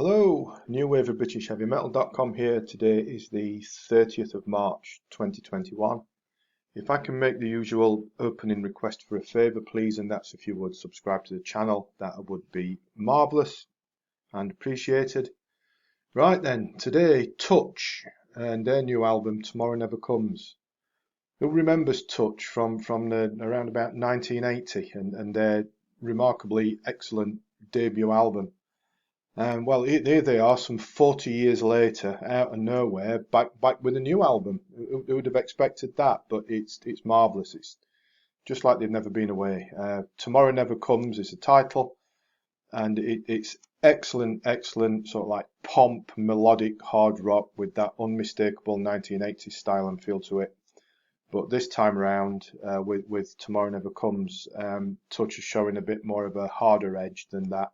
Hello, New Wave of British Heavy Metal.com here. Today is the 30th of March 2021. If I can make the usual opening request for a favour, please, and that's if you would subscribe to the channel, that would be marvellous and appreciated. Right then, today, Touch and their new album, Tomorrow Never Comes. Who remembers Touch from around about 1980 and their remarkably excellent debut album? Well, here they are, some 40 years later, out of nowhere, back with a new album. Who would have expected that? But it's marvelous. It's just like they've never been away. Tomorrow Never Comes is the title, and it's excellent sort of like pomp, melodic hard rock with that unmistakable 1980s style and feel to it. But this time around, with Tomorrow Never Comes, Touch is showing a bit more of a harder edge than that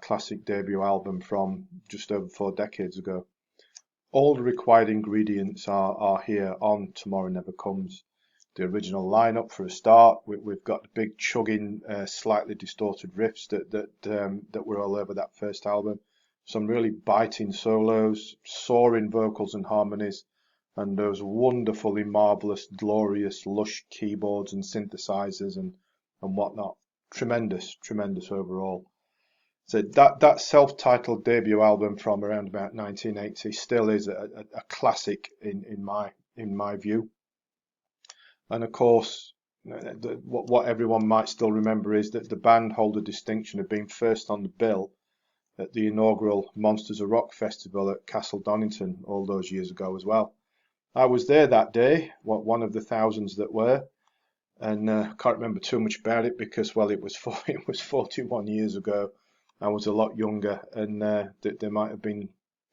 classic debut album from just over 4 decades ago. All the required ingredients are here on Tomorrow Never Comes. The original lineup for a start. We've got the big chugging, slightly distorted riffs that were all over that first album. Some really biting solos, soaring vocals and harmonies, and those wonderfully marvelous, glorious, lush keyboards and synthesizers and whatnot. Tremendous overall. So that self-titled debut album from around about 1980 still is a classic in my view. And of course, what everyone might still remember is that the band hold the distinction of being first on the bill at the inaugural Monsters of Rock festival at Castle Donington all those years ago as well. I was there that day, one of the thousands that were, and can't remember too much about it because, well, it was 41 years ago. I was a lot younger, and there might have been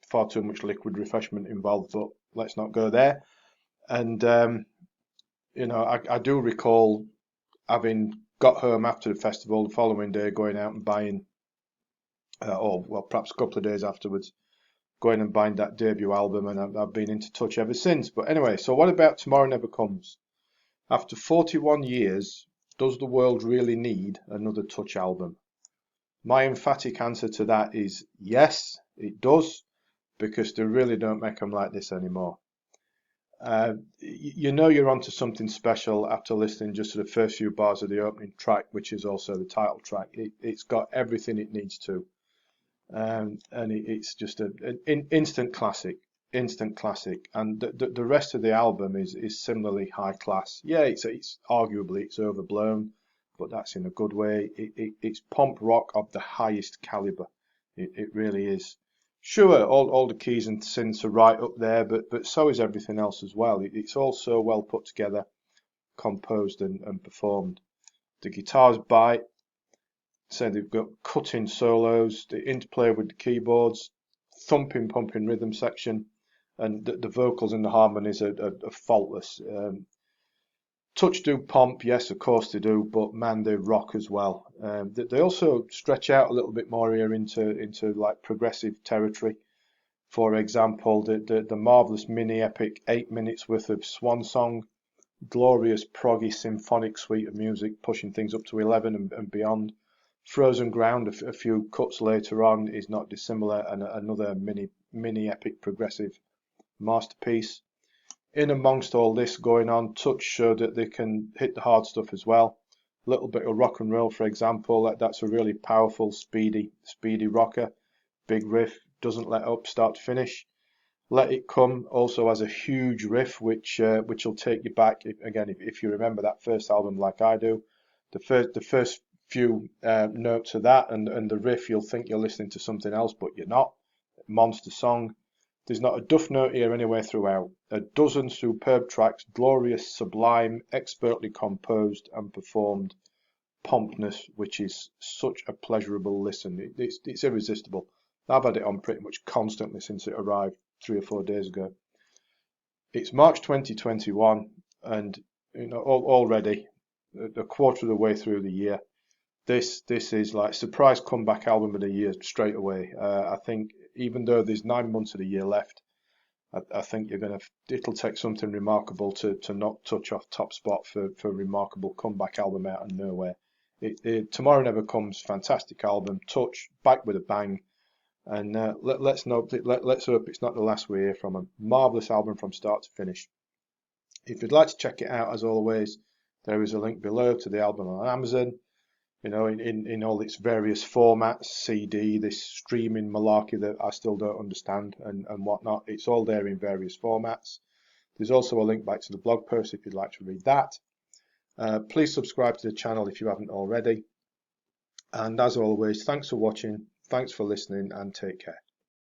far too much liquid refreshment involved, but let's not go there. And I do recall having got home after the festival the following day, going out and buying, or well, perhaps a couple of days afterwards, going and buying that debut album, and I've been into Touch ever since. But anyway, so what about Tomorrow Never Comes? After 41 years, does the world really need another Touch album? My emphatic answer to that is yes, it does, because they really don't make them like this anymore. You know you're onto something special after listening just to the first few bars of the opening track, which is also the title track. It's got everything it needs to, and it's just an instant classic, and the rest of the album is similarly high class. Yeah, it's arguably it's overblown, but that's in a good way. It's pomp rock of the highest caliber. It really is. Sure, all the keys and synths are right up there, but so is everything else as well. It's all so well put together, composed and performed. The guitars bite. So they've got cutting solos, the interplay with the keyboards, thumping, pumping rhythm section, and the vocals and the harmonies are faultless. Touch do pomp, yes, of course they do, but man, they rock as well. They also stretch out a little bit more here into like progressive territory. For example, the marvelous mini epic 8 minutes worth of Swan Song, glorious proggy symphonic suite of music, pushing things up to 11 and beyond. Frozen Ground, a few cuts later on, is not dissimilar, and another mini epic progressive masterpiece. In amongst all this going on, Touch showed that they can hit the hard stuff as well. A little bit of rock and roll, for example, that's a really powerful, speedy rocker. Big riff, doesn't let up, start to finish. Let It Come also has a huge riff, which will take you back. If you remember that first album like I do, the first few notes of that and the riff, you'll think you're listening to something else, but you're not. Monster song. There's not a duff note here anywhere throughout. A dozen superb tracks, glorious, sublime, expertly composed and performed pompness, which is such a pleasurable listen. It's irresistible. I've had it on pretty much constantly since it arrived 3 or 4 days ago. It's March 2021, and already a quarter of the way through the year. This is like surprise comeback album of the year straight away. I think even though there's 9 months of the year left, I think it'll take something remarkable to knock Touch off top spot for a remarkable comeback album out of nowhere. Tomorrow Never Comes, fantastic album. Touch back with a bang, And let's hope it's not the last we hear from him. Marvellous album from start to finish. If you'd like to check it out, as always, there is a link below to the album on Amazon. You know, in all its various formats, CD, this streaming malarkey that I still don't understand, and whatnot. It's all there in various formats. There's also a link back to the blog post if you'd like to read that. Please subscribe to the channel if you haven't already. And as always, thanks for watching, thanks for listening, and take care.